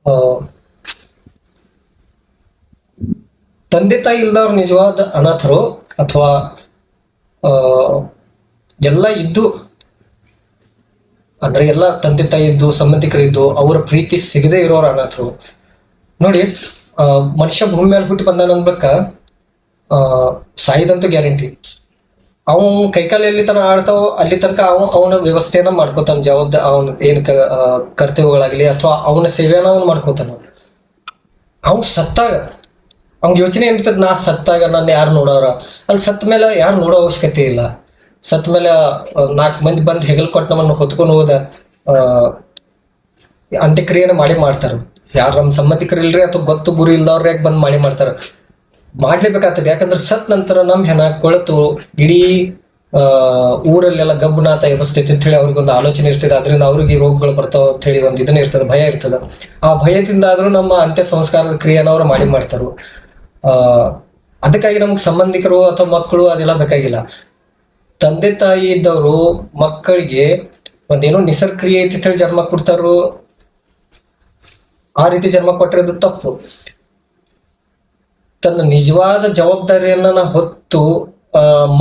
ಆ, ತಂದೆ ತಾಯಿ ಇಲ್ದವ್ರು ನಿಜವಾದ ಅನಾಥರು, ಅಥವಾ ಆ ಎಲ್ಲ ಇದ್ದು ಅಂದ್ರೆ ಎಲ್ಲ ತಂದೆ ತಾಯಿ ಇದ್ದು ಸಂಬಂಧಿಕರಿದ್ದು ಅವರ ಪ್ರೀತಿ ಸಿಗದೆ ಇರೋರು ಅನಾಥರು. ನೋಡಿ, ಆ ಮನುಷ್ಯ ಭೂಮಿ ಮೇಲೆ ಹುಟ್ಟಿ ಬಂದ ಅನ್ಬೇಕ, ಆ ಸಾಯಿದಂತೂ ಗ್ಯಾರಂಟಿ. ಅವನು ಕೈಕಾಲು ಎಲ್ಲಿ ತನಕ ಆಡ್ತಾವ ಅಲ್ಲಿ ತನಕ ಅವನ ವ್ಯವಸ್ಥೆಯನ್ನ ಮಾಡ್ಕೋತಾನ, ಜವಾಬ್ದಾರಿ ಅವನ ಏನ್ ಕರ್ತವ್ಯಗಳಾಗ್ಲಿ ಅಥವಾ ಅವನ ಸೇವೆಯನ್ನ ಅವ್ನು ಮಾಡ್ಕೋತಾನ. ಅವ್ನು ಸತ್ತಾಗ ಅವ್ನ ಯೋಚನೆ ಏನಿರ್ತದ, ನಾ ಸತ್ತಾಗ ನನ್ನ ಯಾರು ನೋಡೋರ, ಅಲ್ಲಿ ಸತ್ತ ಮೇಲೆ ಯಾರು ನೋಡೋ ಅವಶ್ಯಕತೆ ಇಲ್ಲ. ಸತ್ತ ಮೇಲೆ 4 ಮಂದಿ ಬಂದು ಹೆಗಲ್ ಕೊಟ್ಟು ನಮ್ಮನ್ನು ಹೊತ್ಕೊಂಡು ಹೋದ ಅಂತ್ಯಕ್ರಿಯೆನ ಮಾಡ್ತಾರ. ಯಾರು ನಮ್ಮ ಸಂಬಂಧಿಕರು ಇಲ್ರಿ ಅಥವಾ ಗೊತ್ತು ಗುರಿ ಇಲ್ಲವ್ರ ಯಾಕೆ ಬಂದ್ ಮಾಡ್ತಾರ. ಮಾಡ್ಲೇಬೇಕಾಗ್ತದೆ, ಯಾಕಂದ್ರೆ ಸತ್ ನಂತರ ನಮ್ ಹೆಣ ಕೊಳತು ಇಡೀ ಊರಲ್ಲೆಲ್ಲ ಗಬ್ಬುನಾಥ ಎಬಸ್ತೈತಿ ಅಂತ ಹೇಳಿ ಅವ್ರಿಗೊಂದು ಆಲೋಚನೆ ಇರ್ತದೆ. ಅದರಿಂದ ಅವ್ರಿಗೆ ರೋಗಗಳು ಬರ್ತಾವ ಅಂತ ಹೇಳಿ ಒಂದು ಇದನ್ನ ಇರ್ತದೆ, ಭಯ ಇರ್ತದ. ಆ ಭಯದಿಂದ ಆದ್ರೂ ನಮ್ಮ ಅಂತ್ಯ ಸಂಸ್ಕಾರದ ಕ್ರಿಯೆನ ಅವ್ರು ಮಾಡ್ತಾರ. ಅದಕ್ಕಾಗಿ ನಮ್ಗೆ ಸಂಬಂಧಿಕರು ಅಥವಾ ಮಕ್ಕಳು ಅದೆಲ್ಲ ಬೇಕಾಗಿಲ್ಲ. ತಂದೆ ತಾಯಿ ಇದ್ದವರು ಮಕ್ಕಳಿಗೆ ಒಂದೇನೋ ನಿಸರ್ಕ್ರಿಯೆ ಐತಿ ಹೇಳಿ ಜನ್ಮ ಕೊಡ್ತಾರೋ, ಆ ರೀತಿ ಜನ್ಮ ಕೊಟ್ಟಿರೋದು ತಪ್ಪು. ತನ್ನ ನಿಜವಾದ ಜವಾಬ್ದಾರಿಯನ್ನ ಹೊತ್ತು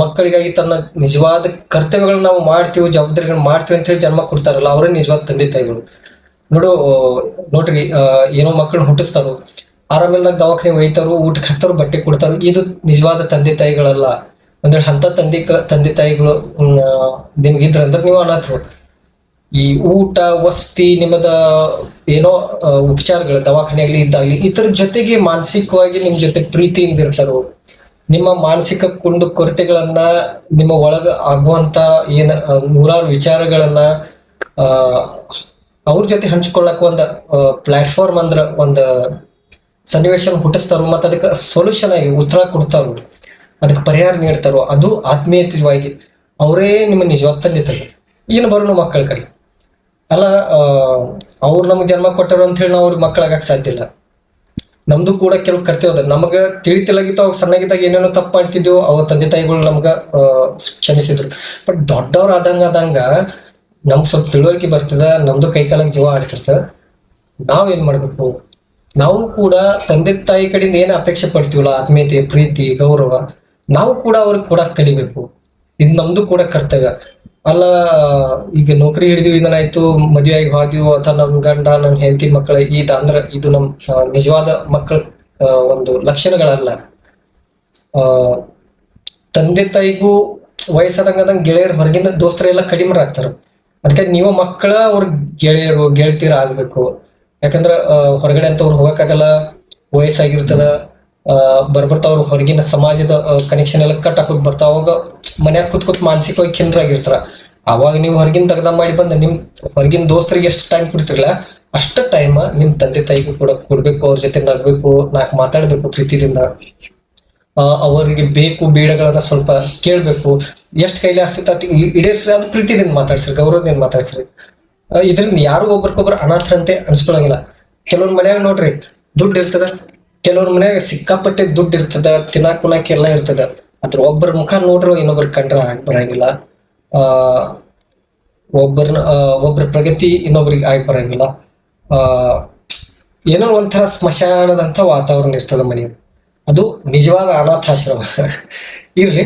ಮಕ್ಕಳಿಗಾಗಿ ತನ್ನ ನಿಜವಾದ ಕರ್ತವ್ಯಗಳನ್ನ ನಾವು ಮಾಡ್ತೀವಿ, ಜವಾಬ್ದಾರಿಗಳನ್ನ ಮಾಡ್ತೀವಿ ಅಂತ ಹೇಳಿ ಜನ್ಮ ಕೊಡ್ತಾರಲ್ಲ, ಅವರೇ ನಿಜವಾದ ತಂದೆ ತಾಯಿಗಳು. ನೋಡ್ರಿ, ಏನೋ ಮಕ್ಕಳನ್ನ ಹುಟ್ಟಿಸ್ತಾರೋ, ಆರಾಮಿಲ್ದಾಗ ದವಾಖಾನೆ ಒಯ್ತಾರೋ, ಊಟಕ್ಕೆ ಹಾಕ್ತಾರೋ, ಬಟ್ಟೆ ಕೊಡ್ತಾರೋ, ಇದು ನಿಜವಾದ ತಂದೆ ತಾಯಿಗಳಲ್ಲ. ಒಂದೇಳು ಅಂತ ತಂದೆ ತಾಯಿಗಳು ನಿಮ್ಗಿದ್ರಂದ್ರೆ ನೀವು ಅನಾಥರು. ಈ ಊಟ ವಸತಿ ನಿಮ್ಮದ ಏನೋ ಉಪಚಾರಗಳು ದವಾಖಾನೆಯಲ್ಲಿ ಇದ್ದಾಗಲಿ ಇತರ ಜೊತೆಗೆ ಮಾನಸಿಕವಾಗಿ ನಿಮ್ ಜೊತೆ ಪ್ರೀತಿಯಿಂದ ಇರ್ತಾರೋ, ನಿಮ್ಮ ಮಾನಸಿಕ ಕುಂದು ಕೊರತೆಗಳನ್ನ, ನಿಮ್ಮ ಒಳಗ ಆಗುವಂತ ನೂರಾರು ವಿಚಾರಗಳನ್ನ ಅವ್ರ ಜೊತೆ ಹಂಚ್ಕೊಳ್ಳಕ್ ಒಂದ್ ಪ್ಲಾಟ್ಫಾರ್ಮ್ ಅಂದ್ರ ಒಂದ್ ಸನ್ನಿವೇಶ ಹುಟ್ಟಿಸ್ತಾರೋ, ಮತ್ತೆ ಅದಕ್ಕೆ ಸೊಲ್ಯೂಷನ್ ಆಗಿ ಉತ್ತರ ಕೊಡ್ತಾರೋ, ಅದಕ್ಕೆ ಪರಿಹಾರ ನೀಡ್ತಾರೋ, ಅದು ಆತ್ಮೀಯತೆಯಾಗಿ ಅವರೇ ನಿಮ್ಮ ನಿಜವಾದ ತಂದೆ ತಾಯಿ. ಏನು ಬರೋಣ ಮಕ್ಕಳ ಕಡೆ ಅಲ್ಲ, ಅವ್ರು ನಮ್ಗೆ ಜನ್ಮ ಕೊಟ್ಟರು ಅಂತ ಹೇಳಿ ನಾವು ಅವ್ರಿಗೆ ಮಕ್ಕಳಾಗಕ್ ಸಾಧ್ಯ ಇಲ್ಲ. ನಮ್ದು ಕೂಡ ಕೆಲವು ಕರ್ತವ್ಯ ಅದ. ನಮಗ ತಿಳಿತಿಲಾಗಿತ್ತು, ಅವಾಗ ಸಣ್ಣಗಿದ್ದಾಗ ಏನೇನೋ ತಪ್ಪು ಮಾಡ್ತಿದ್ವು, ಅವ ತಂದೆ ತಾಯಿಗಳು ನಮ್ಗ ಕ್ಷಮಿಸಿದ್ರು. ಬಟ್ ದೊಡ್ಡವ್ರ ಆದಂಗ ನಮ್ಗೆ ಸ್ವಲ್ಪ ತಿಳುವಳಿಕೆ ಬರ್ತದ, ನಮ್ದು ಕೈಕಾಲಕ್ಕೆ ಜೀವ ಆಡ್ತಿರ್ತದ. ನಾವೇನ್ ಮಾಡ್ಬೇಕು, ನಾವು ಕೂಡ ತಂದೆ ತಾಯಿ ಕಡೆಯಿಂದ ಏನ್ ಅಪೇಕ್ಷೆ ಪಡ್ತೀವಲ್ಲ, ಆತ್ಮೀಯತೆ, ಪ್ರೀತಿ, ಗೌರವ, ನಾವು ಕೂಡ ಅವ್ರಿಗೆ ಕೂಡ ಕಲಿಬೇಕು. ಇದು ನಮ್ದು ಕೂಡ ಕರ್ತವ್ಯ ಅಲ್ಲ. ಈಗ ನೌಕರಿ ಹಿಡಿದಿವಿ, ಇದನ್ನಾಯ್ತು, ಮದುವೆ ಆಗಿ ಹೋದ್ವಿ, ಅಥವಾ ನಮ್ ಗಂಡ ನನ್ನ ಹೆಂಡತಿ ಮಕ್ಕಳ ಅಂದ್ರೆ ಇದು ನಮ್ ನಿಜವಾದ ಮಕ್ಕಳ ಒಂದು ಲಕ್ಷಣಗಳಲ್ಲ. ತಂದೆ ತಾಯಿಗೂ ವಯಸ್ಸಾದಂಗ ಗೆಳೆಯರು, ಹೊರಗಿನ ದೋಸ್ತರೆಲ್ಲ ಕಡಿಮೆ. ಅದಕ್ಕೆ ನೀವು ಮಕ್ಕಳ ಅವ್ರ ಗೆಳೆಯರು ಗೆಳತಿಯರು ಆಗ್ಬೇಕು. ಯಾಕಂದ್ರ ಹೊರಗಡೆ ಅಂತ ಅವ್ರು ಹೋಗಕ್ಕಾಗಲ್ಲ, ವಯಸ್ಸಾಗಿರ್ತದ, ಬರ್ತಾವ್ರು ಹೊರಗಿನ ಸಮಾಜದ ಕನೆಕ್ಷನ್ ಎಲ್ಲ ಕಟ್ ಹಾಕೋದ್ ಬರ್ತಾವ. ಅವಾಗ ಮನ್ಯಾಗ ಕೂತ್ ಮಾನಸಿಕವಾಗಿ ಖಿನ್ನರಾಗಿರ್ತಾರ. ಅವಾಗ ನೀವು ಹೊರಗಿನ ತೆಗ್ದ ಮಾಡಿ ಬಂದ ನಿಮ್ ಹೊರಗಿನ ದೋಸ್ತರಿಗೆ ಎಷ್ಟು ಟೈಮ್ ಕೊಡ್ತಿರಲ್ಲ, ಅಷ್ಟ ಟೈಮ್ ನಿಮ್ ತಂದೆ ತಾಯಿಗೂ ಕೂಡ ಕೊಡ್ಬೇಕು. ಅವ್ರ ಜೊತೆ ನಗ್ಬೇಕು, ನಾಲ್ಕು ಮಾತಾಡ್ಬೇಕು ಪ್ರೀತಿದಿಂದ. ಅವರಿಗೆ ಬೇಕು ಬೇಡಗಳನ್ನ ಸ್ವಲ್ಪ ಕೇಳ್ಬೇಕು. ಎಷ್ಟ್ ಕೈಲಿ ಅಷ್ಟು ತಟ್ಟಿ ಇಡೇಸ್ರಿ, ಅದು ಪ್ರೀತಿದಿಂದ ಮಾತಾಡ್ಸ್ರಿ, ಗೌರವದಿಂದ ಮಾತಾಡ್ಸ್ರಿ. ಇದರಿಂದ ಯಾರು ಒಬ್ರಿಗೊಬ್ರು ಅನಾಥರಂತೆ ಅನ್ಸ್ಕೊಳಂಗಿಲ್ಲ. ಕೆಲವ್ರ ಮನ್ಯಾಗ ನೋಡ್ರಿ ದುಡ್ಡು ಇರ್ತದ, ಕೆಲವ್ರ ಮನ್ಯಾಗ ಸಿಕ್ಕಾಪಟ್ಟೆ ದುಡ್ಡು ಇರ್ತದ, ತಿನ್ನಾಕ್ ಎಲ್ಲ ಇರ್ತದ. ಅದ್ರ ಒಬ್ಬರ ಮುಖ ನೋಡ್ರು ಇನ್ನೊಬ್ರ ಕಂಡ್ರ ಬರಂಗಿಲ್ಲ. ಒಬ್ಬರ ಪ್ರಗತಿ ಇನ್ನೊಬ್ರಿಗೆ ಆಗಿ ಬರಂಗಿಲ್ಲ. ಏನೋ ಒಂಥರ ಸ್ಮಶಾನದಂತ ವಾತಾವರಣ ಇರ್ತದ ಮನೆ. ಅದು ನಿಜವಾದ ಅನಾಥಾಶ್ರಮ. ಇರ್ಲಿ,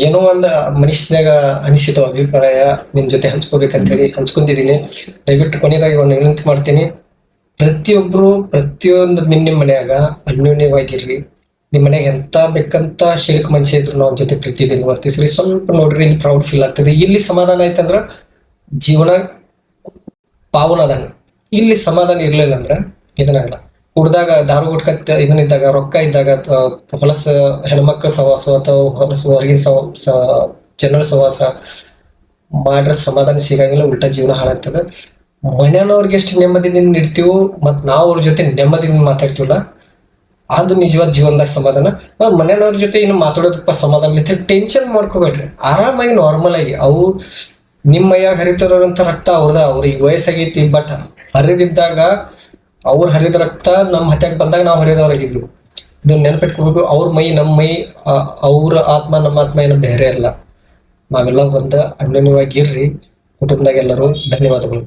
ಏನೋ ಒಂದ್ ಮನುಷ್ಯನಾಗ ಅನಿಸಿದ ಅಭಿಪ್ರಾಯ ನಿಮ್ ಜೊತೆ ಹಂಚ್ಕೋಬೇಕಂತ ಹೇಳಿ ಹಂಚ್ಕೊಂಡಿದೀನಿ. ದಯವಿಟ್ಟು ಕೊನೆಯದಾಗಿ ಒಂದು ವಿನಂತಿ ಮಾಡ್ತೀನಿ, ಪ್ರತಿಯೊಂದು ನಿಮ್ ಮನ್ಯಾಗ ಅನ್ಯೋನ್ಯವಾಗಿರ್ರಿ. ನಿಮ್ ಮನ್ಯಾಗ ಎಂತ ಬೇಕಂತ ಶಿಲ್ಕ್ ಮನುಷ್ಯ ಇದ್ರು ನಾವು ಜೊತೆ ಪ್ರೀತಿದಿಂದ ವರ್ತಿಸ್ರಿ. ಸ್ವಲ್ಪ ನೋಡ್ರಿ, ಇಲ್ಲಿ ಪ್ರೌಡ್ ಫೀಲ್ ಆಗ್ತದೆ. ಇಲ್ಲಿ ಸಮಾಧಾನ ಆಯ್ತಂದ್ರ ಜೀವನ ಪಾವನದಂಗ. ಇಲ್ಲಿ ಸಮಾಧಾನ ಇರ್ಲಿಲ್ಲ ಅಂದ್ರ ಇದನ್ನಾಗಲ್ಲ. ಕುಡ್ದಾಗ ದಾರು ಗುಟ್ಕತ್ ಇದನ್ನಿದ್ದಾಗ, ರೊಕ್ಕ ಇದ್ದಾಗ, ಹೊಲಸ ಹೆಣ್ಮಕ್ಳ ಸಹವಾಸ ಅಥವಾ ಹೊಲಸ ಹೊರಗಿನ ಜನರ ಸಹವಾಸ ಮಾಡ್ರೆ ಸಮಾಧಾನ ಸಿಗಂಗಿಲ್ಲ, ಉಲ್ಟಾ ಜೀವನ ಹಾಳಾಗ್ತದೆ. ಮನೆಯವ್ರಿಗೆ ಎಷ್ಟು ನೆಮ್ಮದಿದಿಂದ ಇರ್ತೀವೋ ಮತ್ ನಾವು ಅವ್ರ ಜೊತೆ ನೆಮ್ಮದಿಯಿಂದ ಮಾತಾಡ್ತೀವಲ್ಲ, ಅದು ನಿಜವಾದ ಜೀವನದಾಗ ಸಮಾಧಾನ. ಮನೆಯವ್ರ ಜೊತೆ ಇನ್ನು ಮಾತಾಡೋದಪ್ಪ ಸಮಾಧಾನ ಇರ್ತದೆ. ಟೆನ್ಷನ್ ಮಾಡ್ಕೋಬೇಡ್ರಿ, ಆರಾಮಾಗಿ ನಾರ್ಮಲ್ ಆಗಿ. ಅವು ನಿಮ್ಮ ಮೈಯಾಗ ಹರಿತಿರೋಂಥ ರಕ್ತ ಅವ್ರಿಗೆ ವಯಸ್ಸಾಗೈತಿ, ಬಟ್ ಹರಿದಿದ್ದಾಗ ಅವ್ರ ಹರಿದ ರಕ್ತ ನಮ್ಮ ಹತ್ಯಾಗ ಬಂದಾಗ ನಾವು ಹರಿದವರಾಗಿದ್ವಿ. ಇದನ್ನ ನೆನಪಿಟ್ಕೋಬೇಕು. ಅವ್ರ ಮೈ ನಮ್ಮ ಮೈ, ಅವ್ರ ಆತ್ಮ ನಮ್ಮ ಆತ್ಮ ಏನೋ ಬೇರೆ ಅಲ್ಲ. ನಾವೆಲ್ಲ ಒಂದ ಅನ್ಯೋನ್ಯವಾಗಿರ್ರಿ ಕುಟುಂಬದಾಗ ಎಲ್ಲರೂ. ಧನ್ಯವಾದಗಳು.